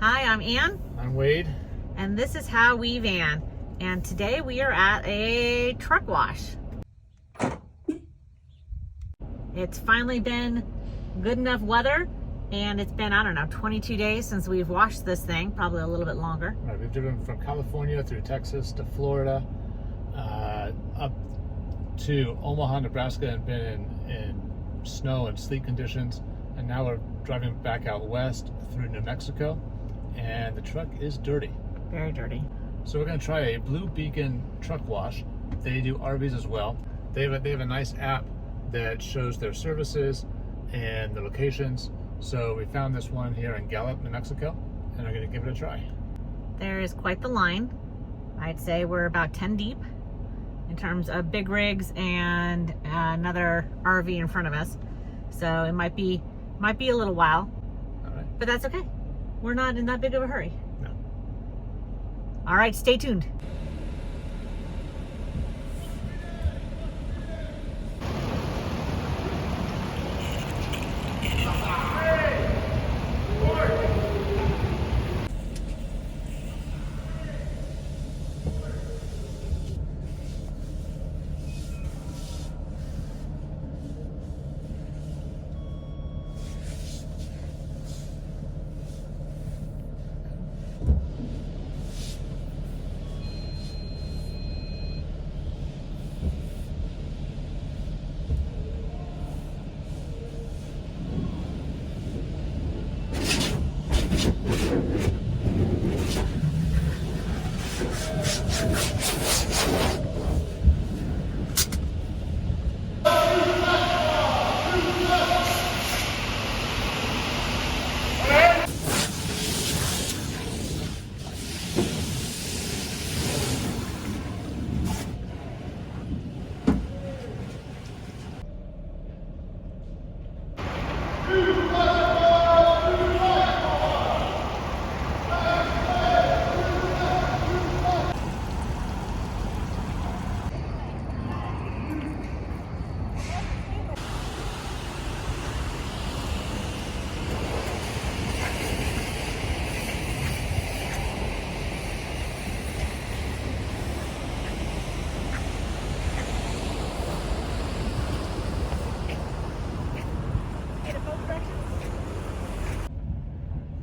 Hi, I'm Ann. I'm Wade. And this is How We Van. And today we are at a truck wash. It's finally been good enough weather, and it's been, 22 days since we've washed this thing, probably a little bit longer. Right, we've driven from California through Texas to Florida, up to Omaha, Nebraska, and been in snow and sleet conditions. And now we're driving back out west through New Mexico, and the truck is dirty. Very dirty. So we're going to try a Blue Beacon truck wash. They do RVs as well. They have a nice app that shows their services and the locations. So we found this one here in Gallup, New Mexico, and we're going to give it a try. There is quite the line. I'd say we're about 10 deep in terms of big rigs and another RV in front of us. So it might be a little while. All right. But that's okay. We're not in that big of a hurry. No. All right, stay tuned.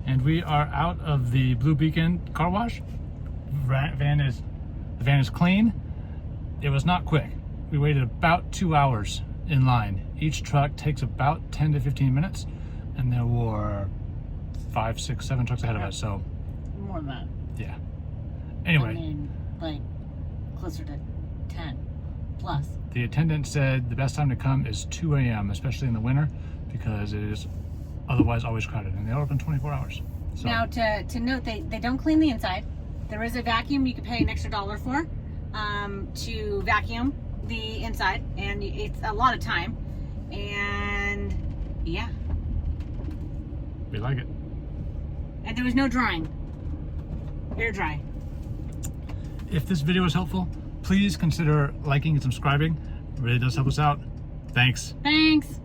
And we are out of the Blue Beacon car wash. The van is clean. It was not quick. We waited about 2 hours in line. Each truck takes about 10 to 15 minutes, and there were 5, 6, 7 trucks ahead of us. So more than that. yeah. Anyway, I mean, like closer to 10 plus. the attendant said the best time to come is 2 a.m., especially in the winter, because it is otherwise always crowded, and they are open 24 hours. So, Now to note, they don't clean the inside. There is a vacuum you can pay an extra $1 for to vacuum the inside, and it's a lot of time. And yeah, we like it. and there was no drying, air dry. If this video was helpful, please consider liking and subscribing. It really does help us out. Thanks. Thanks.